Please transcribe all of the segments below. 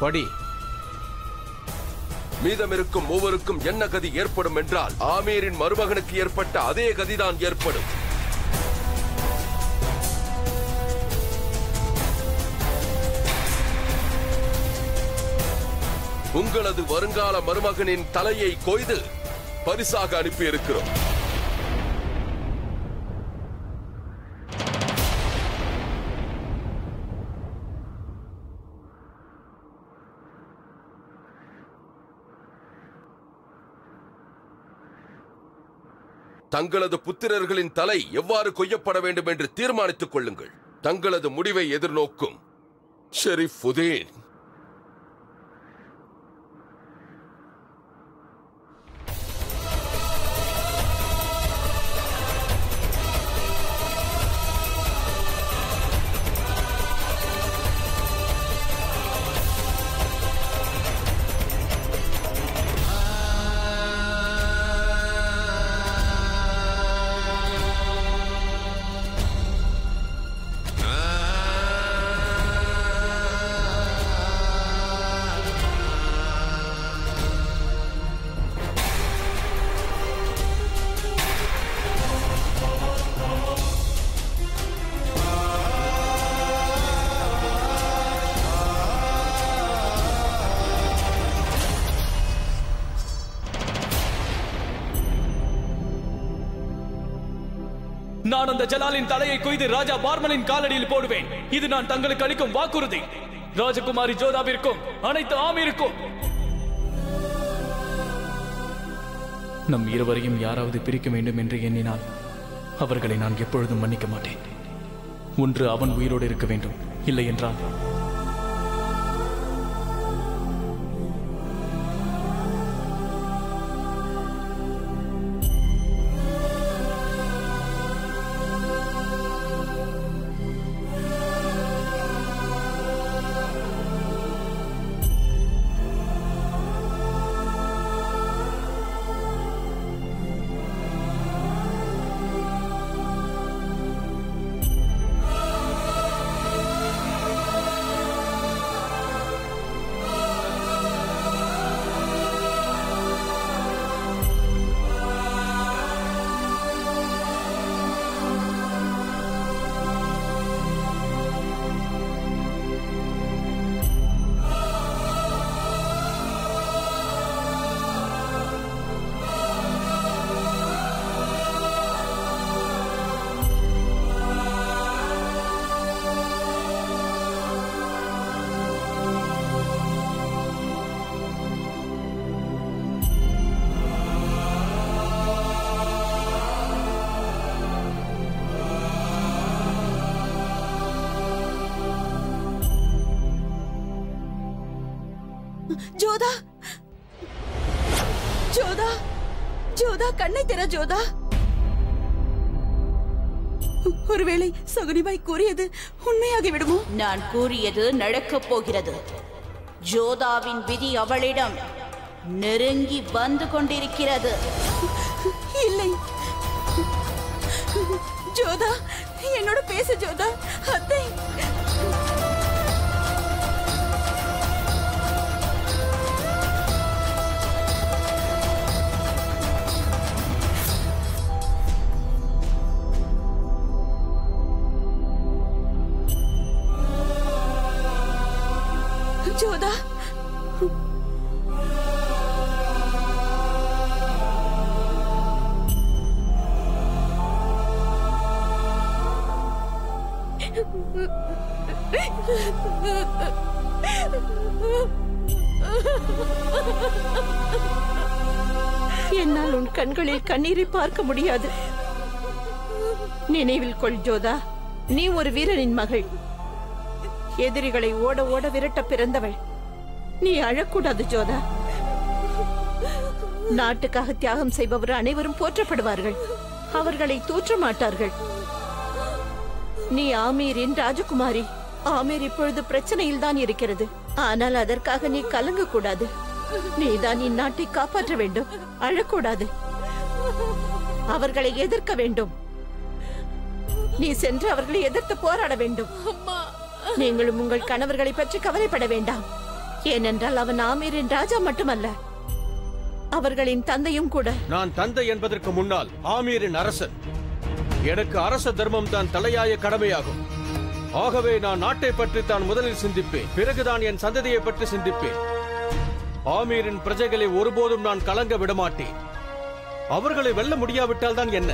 படி. மீதமிருக்கும் மூவருக்கும் என்ன கதி ஏற்படும் என்றால் ஆமீரின் மருமகனுக்கு ஏற்பட்ட அதே கதிதான் ஏற்படும். உங்களது வருங்கால மருமகனின் தலையை கொய்து பரிசாக அனுப்பியிருக்கிறோம். தங்களது புத்திரர்களின் தலை எவ்வாறு கொய்யப்பட வேண்டும் என்று தீர்மானித்துக் கொள்ளுங்கள். தங்களது முடிவை எதிர்நோக்கும் ஷெரீஃபுதீன். நான் அந்த ஜலாலின் தலையை கொய்து ராஜா பார்மனின் காலடியில் போடுவேன். இது நான் தங்களுக்கு அளிக்கும் வாக்குறுதி. ராஜகுமாரி ஜோதாவிற்கும் அனைத்து ஆமீருக்கும். நம் இருவரையும் யாராவது பிரிக்க வேண்டும் என்று எண்ணினால் அவர்களை நான் எப்பொழுதும் மன்னிக்க மாட்டேன். ஒன்று அவன் உயிரோடு இருக்க வேண்டும், இல்லை என்றால் ஜோதா, ஜோதா, ஜோதா, கண்ணை திற ஜோதா. ஒருவேளை சகுனிபாய் கூறியது உண்மையாகி விடுமோ? நான் கூறியது நடக்கப் போகிறது. ஜோதாவின் விதி அவளிடம் நெருங்கி வந்து கொண்டிருக்கிறது. இல்லை ஜோதா, என்னோட பேசு ஜோதா. அத்தை, ஜோதா, என்னால் உன் கண்களில் கண்ணீரை பார்க்க முடியாது. நினைவில் கொள் ஜோதா, நீ ஒரு வீரனின் மகள். எதிரிகளை ஓட ஓட விரட்ட பிறந்தவள். நீ அழக்கூடாது ஜோதா. நாட்டுக்காக தியாகம் செய்பவர் அனைவரும் போற்றப்படுவார்கள், அவர்களை தூற்ற மாட்டார்கள். நீ ஆமீரின் ராஜகுமாரி. ஆமீர் இப்பொழுது பிரச்சனையில் தான் இருக்கிறது. ஆனால் அதற்காக நீ கலங்க கூடாது. நீதான் இந்நாட்டை காப்பாற்ற வேண்டும். அழக்கூடாது. அவர்களை எதிர்க்க வேண்டும். நீ சென்று அவர்களை எதிர்த்து போராட வேண்டும். நீங்களும் உங்கள் கணவர்களை பற்றி கவலைப்பட வேண்டாம். ஏனென்றால் அவன் ஆமீரின் ராஜா மட்டுமல்ல, அவர்களின் தந்தையும் கூட. நான் தந்தை என்பதற்கு முன்னால் ஆமீரின் அரசன். எனக்கு அரச தர்மம் தான் தலையாய கடமையாகும். ஆகவே நான் நாட்டை பற்றி தான் முதலில் சிந்திப்பேன், பிறகுதான் என் சந்ததியை பற்றி சிந்திப்பேன். ஆமீரின் பிரஜைகளை ஒருபோதும் நான் கலங்க விடமாட்டேன். அவர்களை வெல்ல முடியாவிட்டால் தான் என்ன?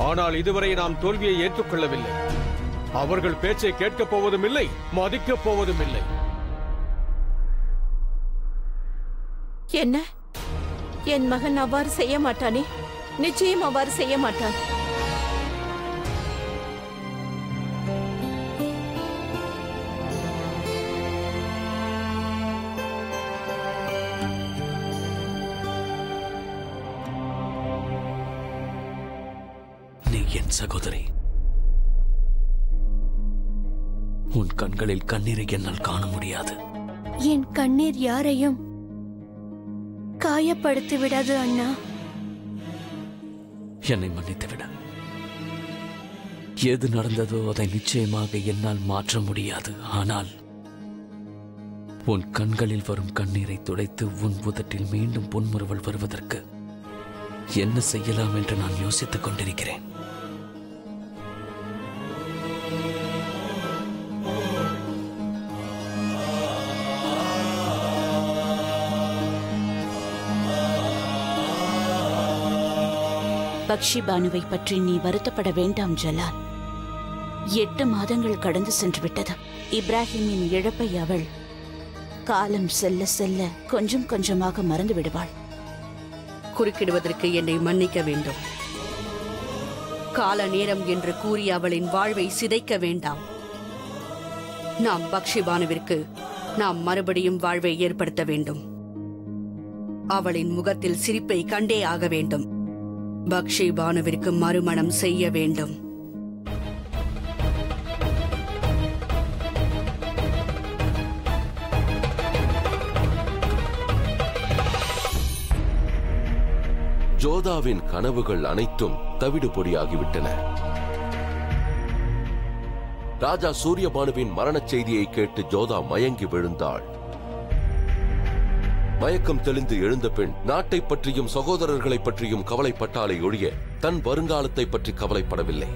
ஆனால் இதுவரை நாம் தோல்வியை ஏற்றுக்கொள்ளவில்லை. அவர்கள் பேச்சை கேட்கப் போவதும் இல்லை, மதிக்கப் போவதும் இல்லை. என்ன? என் மகன் அவ்வாறு செய்ய மாட்டானே? நிச்சயம் அவ்வாறு செய்ய மாட்டான். நீ என் சகோதரி. உன் கண்களில் கண்ணீரை என்னால் காண முடியாது. என் கண்ணீர் யாரையும் காயப்படுத்தி விடாது அண்ணா. என்னை மன்னித்துவிட. எது நடந்ததோ அதை நிச்சயமாக என்னால் மாற்ற முடியாது. ஆனால் உன் கண்களில் வரும் கண்ணீரை துடைத்து உன் உதட்டில் மீண்டும் புன்முறுவல் வருவதற்கு என்ன செய்யலாம் என்று நான் யோசித்துக் கொண்டிருக்கிறேன். பக்ஷி பானுவை பற்றி நீ வருத்தப்பட வேண்டாம் ஜலால். 8 மாதங்கள் கடந்து சென்று விட்டது. இப்ராஹிமின் இழப்பை அவள் காலம் செல்ல செல்ல கொஞ்சம் கொஞ்சமாக மறந்து விடுவாள். குறுக்கிடுவதற்கு என்னை மன்னிக்க வேண்டும். கால நேரம் என்று கூறி அவளின் வாழ்வை சிதைக்க வேண்டாம். நாம் பக்ஷி பானுவிற்கு நாம் மறுபடியும் வாழ்வை ஏற்படுத்த வேண்டும். அவளின் முகத்தில் சிரிப்பை கண்டே ஆக வேண்டும். பக்ஷி பானுவிற்கு மறுமணம் செய்ய வேண்டும். ஜோதாவின் கனவுகள் அனைத்தும் தவிடு பொடியாகிவிட்டன. ராஜா சூரியபானுவின் மரணச் செய்தியை கேட்டு ஜோதா மயங்கி விழுந்தாள். மயக்கம் தெளிந்து எழுந்த பெண் நாட்டை பற்றியும் சகோதரர்களை பற்றியும் கவலைப்பட்டாலே ஒழிய தன் வருங்காலத்தை பற்றி கவலைப்படவில்லை.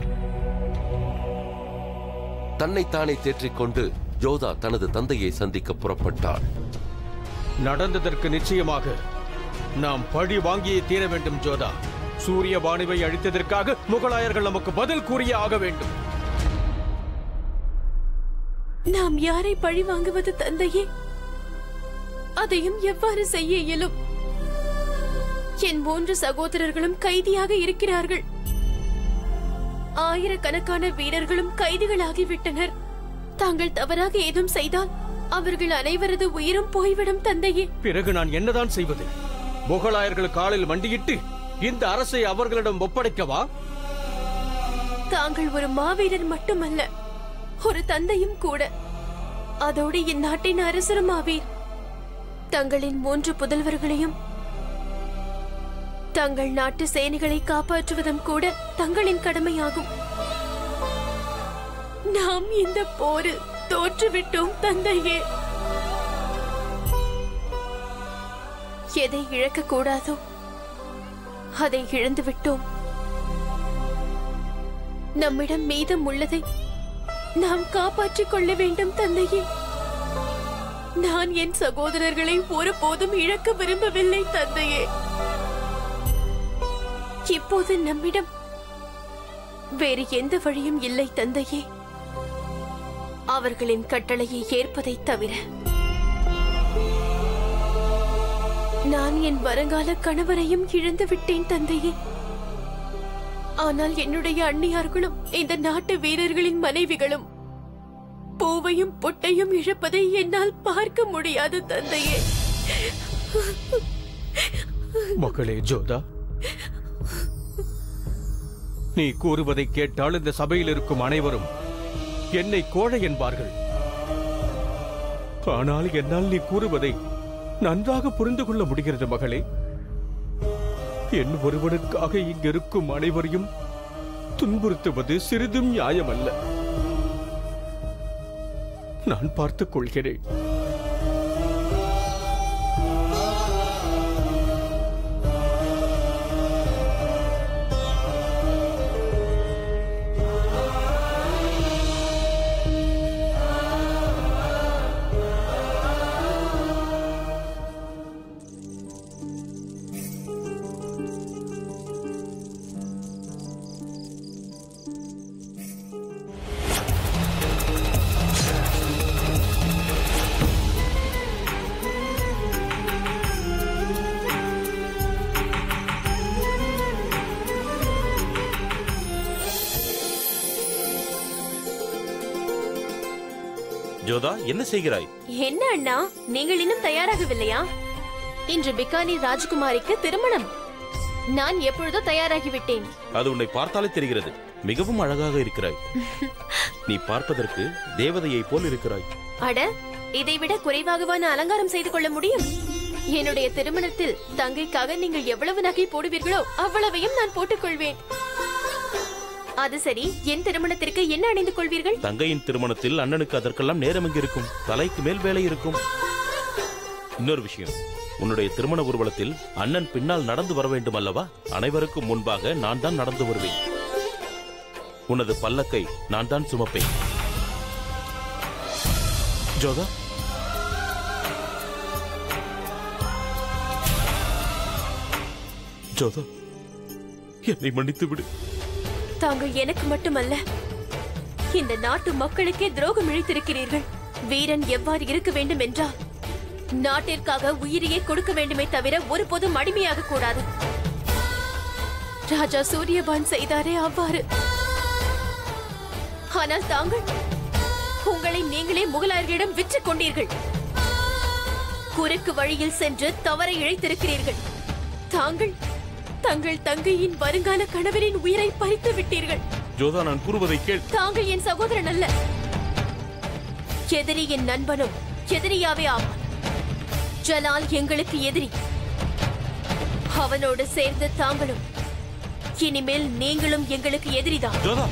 தன்னைத்தானே தேற்றிக்கொண்டு ஜோதா தனது தந்தையை சந்திக்க புறப்பட்டாள். நடந்ததற்கு நிச்சயமாக நாம் பழி வாங்கியே தீர வேண்டும் ஜோதா. சூரியபானுவை அழித்ததற்காக முகலாயர்கள் நமக்கு பதில் கூறியே ஆக வேண்டும். நாம் யாரை பழி வாங்குவது தந்தையே? அதையும் எவ்வாறு செய்ய இயலும்? என் 3 சகோதரர்களும் கைதியாக இருக்கிறார்கள். ஆயிரக்கணக்கான வீரர்களும் கைதிகளாகிவிட்டனர். தாங்கள் தவறாக ஏதும் செய்தால் அவர்கள் அனைவரது உயிரும் போய்விடும் தந்தையே. பிறகு நான் என்னதான் செய்வது? முகலாயர்கள் காலில் மண்டியிட்டு இந்த அரசை அவர்களிடம் ஒப்படைக்கவா? தாங்கள் ஒரு மாவீரர் மட்டுமல்ல, ஒரு தந்தையும் கூட. அதோடு இந்நாட்டின் அரசரும் ஆவீர். தங்களின் 3 புதல்வர்களையும் தங்கள் நாட்டு சேனைகளை காப்பாற்றுவதும் கூட தங்களின் கடமையாகும். நாம் இந்த போரில் தோற்றுவிட்டோம் தந்தையே. எதை இழக்க கூடாதோ அதை இழந்து விட்டோம். நம்மிடம் மீதம் உள்ளதை நாம் காப்பாற்றிக் கொள்ள வேண்டும் தந்தையே. நான் என் சகோதரர்களை ஒருபோதும் இழக்க விரும்பவில்லை தந்தையே. இப்போது நம்மிடம் வேறு எந்த வழியும் இல்லை தந்தையே, அவர்களின் கட்டளையை ஏற்பதை தவிர. நான் என் வருங்கால கணவரையும் இழந்து விட்டேன் தந்தையே. ஆனால் என்னுடைய அண்ணியார்களும் இந்த நாட்டு வீரர்களின் மனைவிகளும் பூவையும் பொட்டையும் இழப்பதை என்னால் பார்க்க முடியாது தந்தையே. மகளே ஜோதா, நீ கூறுவதை கேட்டால் இந்த சபையில் இருக்கும் அனைவரும் என்னை கோழை என்பார்கள். ஆனால் என்னால் நீ கூறுவதை நன்றாக புரிந்து கொள்ள முடிகிறது மகளே. என் ஒருவனுக்காக இங்கிருக்கும் அனைவரையும் துன்புறுத்துவது சிறிதும் நியாயமல்ல. நான் பார்த்துக் கொள்கிறேன். ஜோதா, என்ன செய்கிறாய்? என்ன அண்ணா, நீங்கள் இன்னும் தயாராகவில்லையா? இன்று பிகானீர் ராஜகுமாரிக்கு திருமணம். நான் எப்பொழுதோ தயாராகிவிட்டேன். அது உன்னை பார்த்தாலே தெரிகிறது. மிகவும் அழகாக இருக்கிறாய். நீ பார்ப்பதற்கு தேவதையை போல் இருக்கிறாய். அட, இதைவிட குறைவாகவா நான் அலங்காரம் செய்து கொள்ள முடியும்? என்னுடைய திருமணத்தில் தங்கைக்காக நீங்கள் எவ்வளவு நகை போடுவீர்களோ அவ்வளவையும் நான் போட்டுக் கொள்வேன். அது சரி, என் திருமணத்திற்கு என்ன அணிந்து கொள்வீர்கள்? தங்கையின் திருமணத்தில் அண்ணனுக்கு அதற்கெல்லாம் நேரம் எங்கு இருக்கும்? தலைக்கு மேல் வேலை இருக்கும். இன்னொரு விஷயம், உன்னுடைய திருமண ஊர்வலத்தில் அண்ணன் பின்னால் நடந்து வர வேண்டும் அல்லவா? அனைவருக்கும் முன்பாக நான் தான் நடந்து வருவேன். உனது பல்லக்கை நான் தான் சுமப்பேன். ஜோதா, ஜோதா, என்னை மன்னித்து விடு. தாங்கள் எனக்கு மட்டுமல்ல, இந்த நாட்டு மக்களுக்கே துரோகம் இழைத்திருக்கிறீர்கள். வீரன் எவ்வாறு இருக்க வேண்டும் என்றால் நாட்டிற்காக உயிரையே கொடுக்க வேண்டுமே தவிர ஒருபோதும் அடிமையாக கூடாது. ராஜா சூரியபான் செய்தாரே அவ்வாறு. ஆனால் தாங்கள் உங்களை நீங்களே முகலாயர்களிடம் விற்றுக் கொண்டீர்கள். குறுக்கு வழியில் சென்று தவறை இழைத்திருக்கிறீர்கள். தாங்கள் தங்கள் தங்கையின் வருங்கால கணவரின் உயிரை பறித்து விட்டீர்கள். ஜோதா, நான் கூறுவதை கேள். தாங்கள் என் சகோதரன் அல்ல, எதிரி. என் நண்பனும் எதிரியாவே ஆவான். ஜலால் எங்களுக்கு எதிரி. அவனோடு சேர்ந்து தாங்களும், இனிமேல் நீங்களும் எங்களுக்கு எதிரிதான். ஜோதா,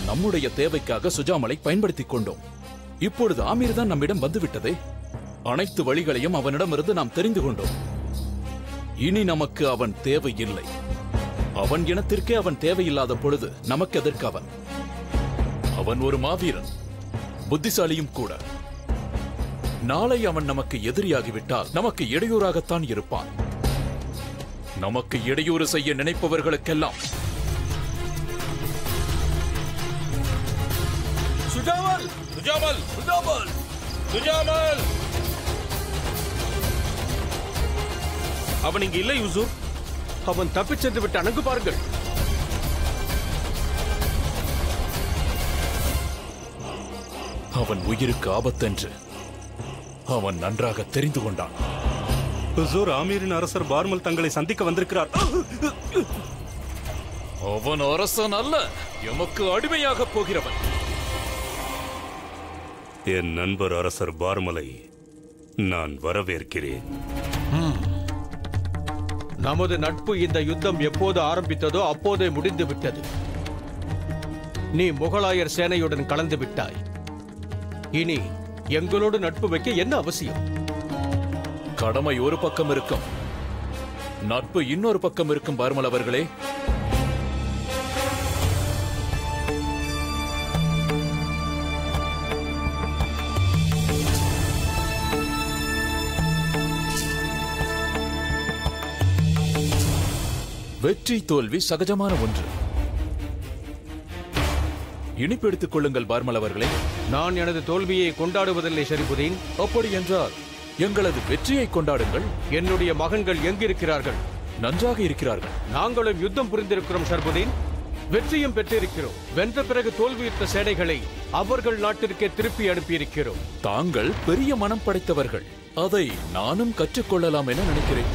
நம்முடைய தேவைக்காக சுஜாமலை பயன்படுத்திக் கொண்டோம். இப்பொழுது ஆமீர் தான் நம்மிடம் வந்துவிட்டதே. அனைத்து வழிகளையும் அவனிடமிருந்து நாம் தெரிந்து கொண்டோம். இனி நமக்கு அவன் தேவையில்லை. அவன் இனத்திற்கே அவன் தேவையில்லாத பொழுது நமக்கு எதற்கு அவன்? அவன் ஒரு மாவீரன், புத்திசாலியும் கூட. நாளை அவன் நமக்கு எதிரியாகிவிட்டால் நமக்கு இடையூறாகத்தான் இருப்பான். நமக்கு இடையூறு செய்ய நினைப்பவர்களுக்கெல்லாம் சுஜாமல், சுஜாமல், சுஜாமல், சுஜாமல். அவன் இங்கு இல்லை யூசுப். அவன் தப்பிச் சென்று விட்டு அணங்கு பாருங்கள். அவன் உயிருக்கு ஆபத்தென்று அவன் நன்றாக தெரிந்து கொண்டான். ஹுசூர், ஆமீரின் அரசர் பார்மல் தங்களை சந்திக்க வந்திருக்கிறார். அவன் அரசன் அல்ல, எமக்கு அடிமையாக போகிறவன். என் நண்பர் அரசர் பார்மலை நான் வரவேற்கிறேன். நமது நட்பு இந்த யுத்தம் எப்போது ஆரம்பித்ததோ அப்போதே முடிந்து விட்டது. நீ முகலாயர் சேனையுடன் கலந்து விட்டாய். இனி எங்களோடு நட்பு வைக்க என்ன அவசியம்? கடமை ஒரு பக்கம் இருக்கும், நட்பு இன்னொரு பக்கம் இருக்கும். பார்மல் அவர்களே, வெற்றி தோல்வி சகஜமான ஒன்று. இனிப்பு எடுத்துக் கொள்ளுங்கள் பார்மல் அவர்களே. நான் எனது தோல்வியை கொண்டாடுவதில்லை ஷரிபுதீன். அப்படி என்றால் எங்களது வெற்றியை கொண்டாடுங்கள். என்னுடைய மகன்கள் எங்கிருக்கிறார்கள்? நன்றாக இருக்கிறார்கள். நாங்களும் யுத்தம் புரிந்திருக்கிறோம் ஷரிபுதீன். வெற்றியும் பெற்றிருக்கிறோம். வென்ற பிறகு தோல்வியுற்ற சேனைகளை அவர்கள் நாட்டிற்கே திருப்பி அனுப்பியிருக்கிறோம். தாங்கள் பெரிய மனம் படைத்தவர்கள். அதை நானும் கற்றுக்கொள்ளலாம் என நினைக்கிறேன்.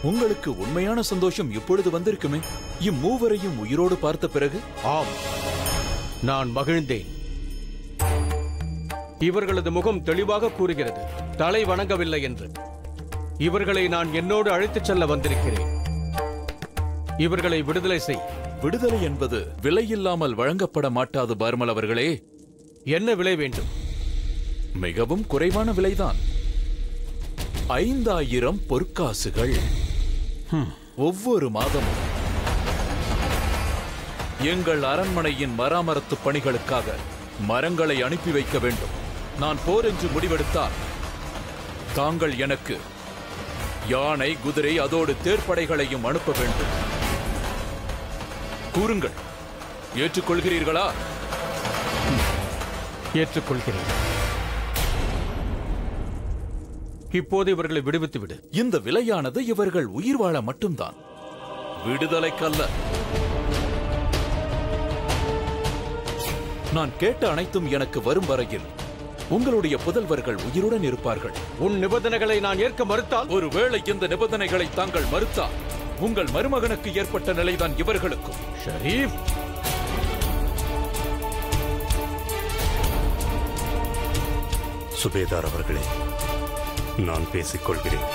உங்களுக்கு உண்மையான சந்தோஷம் இப்பொழுது வந்திருக்குமே, இம்மூவரையும் உயிரோடு பார்த்த பிறகு. ஆம், நான் மகிழ்ந்தேன். இவர்களது முகம் தெளிவாக கூறுகிறது தலை வணங்கவில்லை என்று. இவர்களை நான் என்னோடு அழைத்துச் செல்ல வந்திருக்கிறேன். இவர்களை விடுதலை செய். விடுதலை என்பது விலையில்லாமல் வழங்கப்பட மாட்டாது பார்மல் அவர்களே. என்ன விலை வேண்டும்? மிகவும் குறைவான விலைதான். 5000 பொற்காசுகள். ஒவ்வொரு மாதமும் எங்கள் அரண்மனையின் மராமரத்து பணிகளுக்காக மரங்களை அனுப்பி வைக்க வேண்டும். நான் போர் என்று முடிவெடுத்தால் தாங்கள் எனக்கு யானை, குதிரை, அதோடு தேர்ப்படைகளையும் அனுப்ப வேண்டும். கூறுங்கள், ஏற்றுக்கொள்கிறீர்களா? ஏற்றுக்கொள்கிறேன். இப்போது இவர்களை விடுவித்து விடு. இந்த விலையானது இவர்கள் உயிர் வாழ மட்டும்தான், விடுதலைக்கல்ல. நான் கேட்ட அனைத்தும் எனக்கு வரும் வரையில் உங்களுடைய புதல்வர்கள் உயிருடன் இருப்பார்கள். உன் நிபந்தனைகளை நான் ஏற்க மறுத்தால்? ஒருவேளை இந்த நிபந்தனைகளை தாங்கள் மறுத்தால் உங்கள் மருமகனுக்கு ஏற்பட்ட நிலைதான் இவர்களுக்கும். ஷரீப், சுபேதார் அவர்களே, நான் பேசிக்கொள்கிறேன்.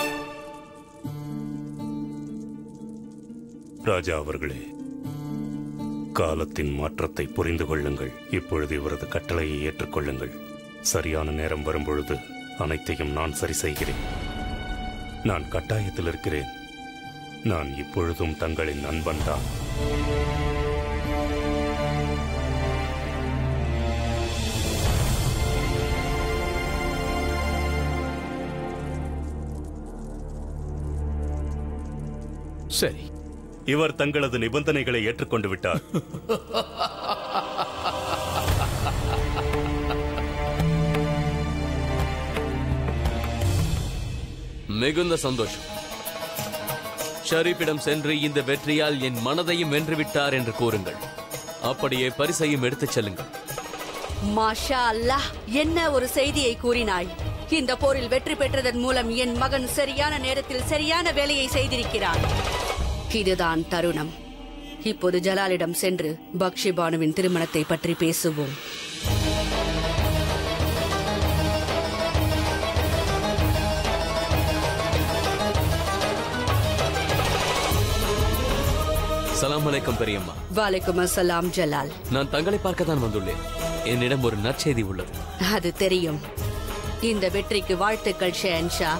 ராஜா அவர்களே, காலத்தின் மாற்றத்தை புரிந்து கொள்ளுங்கள். இப்பொழுது இவரது கட்டளையை ஏற்றுக்கொள்ளுங்கள். சரியான நேரம் வரும்பொழுது அனைத்தையும் நான் சரி செய்கிறேன். நான் கட்டாயத்தில் இருக்கிறேன். நான் இப்பொழுதும் தங்களின் நண்பன் தான். சரி, இவர் தங்களது நிபந்தனைகளை ஏற்றுக்கொண்டு விட்டார். மிகுந்த சந்தோஷம். ஷரீப்பிடம் சென்று இந்த வெற்றியால் என் மனதையும் வென்றுவிட்டார் என்று கூறுங்கள். அப்படியே பரிசையும் எடுத்துச் செல்லுங்கள். மாஷா அல்லாஹ், என்ன ஒரு செய்தியை கூறினாய். இந்த போரில் வெற்றி பெற்றதன் மூலம் என் மகன் சரியான நேரத்தில் சரியான வேலையை செய்திருக்கிறான். இதுதான் தருணம். இப்போது ஜலாலிடம் சென்று பக்ஷி பானுவின் திருமணத்தை பற்றி பேசுவோம். சலாம் அலைக்கும் பெரியம்மா. வாலைக்கும் அஸ்ஸலாம் ஜலால். நான் தங்களை பார்க்கத்தான் வந்துள்ளேன். என்னிடம் ஒரு நற்செய்தி உள்ளது. அது தெரியும். இந்த வெற்றிக்கு வாழ்த்துக்கள் ஷேன்ஷா.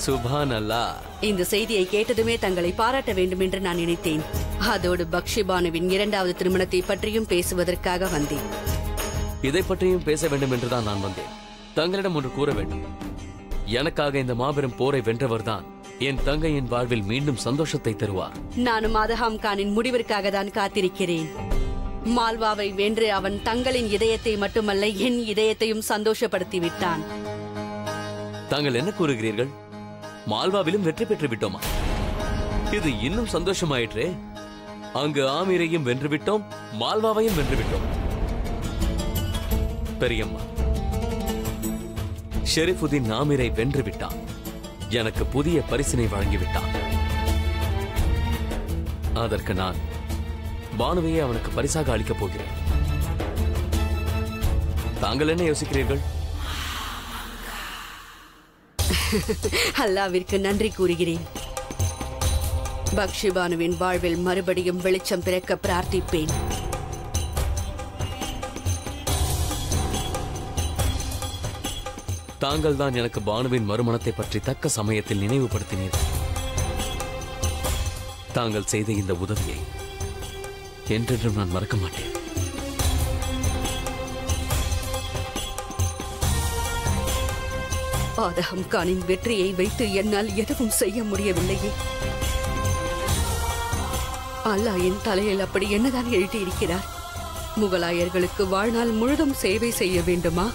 சுபான் அல்லாஹ். இந்த செய்தியை கேட்டதுமே தங்களை பாராட்ட வேண்டும் என்று நான் நினைத்தேன். அதோடு பக்ஷி பானுவின் 2வது திருமணத்தை பற்றியும் பேசுவதற்காக வந்தேன். இதை பற்றியும் பேச வேண்டும் என்றுதான் நான் வந்தேன். தங்களிடம் ஒன்று கூற வேண்டும். எனக்காக இந்த மாபெரும் போரை வென்றவர்தான் என் தங்கையின் வாழ்வில் மீண்டும் சந்தோஷத்தை தருவார். நானும் அதஹாம் கானின் முடிவிற்காக தான் காத்திருக்கிறேன். மால்வாவை வென்று அவன் தங்களின் இதயத்தை மட்டுமல்ல என் இதயத்தையும் சந்தோஷப்படுத்தி விட்டான். தாங்கள் என்ன கூறுகிறீர்கள்? மால்வாவிலும் வெற்றி பெற்று விட்டோமா? இது இன்னும் சந்தோஷமாயிற்றே. அங்கு ஆமீரையும் வென்றுவிட்டோம், மால்வாவையும் வென்றுவிட்டோம். பெரியம்மா, ஷெரீஃபுதீன் ஆமீரை வென்று விட்டான். எனக்கு புதிய பரிசினை வழங்கிவிட்டான். அதற்கு நான் பானுவையே அவனுக்கு பரிசாக அளிக்கப் போகிறேன். தாங்கள் என்ன யோசிக்கிறீர்கள்? அல்லாவிற்கு நன்றி கூறுகிறேன். பக்ஷி பானுவின் வாழ்வில் மறுபடியும் வெளிச்சம் பிறக்க பிரார்த்திப்பேன். தாங்கள் தான் எனக்கு பானுவின் மறுமணத்தை பற்றி தக்க சமயத்தில் நினைவுபடுத்தினீர்கள். தாங்கள் செய்த இந்த உதவியை என்றென்றும் நான் மறக்க மாட்டேன். ஆதஹம் கானின் வெற்றியை வைத்து என்னால் எதுவும் செய்ய முடியவில்லையே. அல்லாஹ் என் தலையில் அப்படி என்னதான் எழுதியிருக்கிறார்? முகலாயர்களுக்கு வாழ்நாள் முழுதும் சேவை செய்ய வேண்டுமா?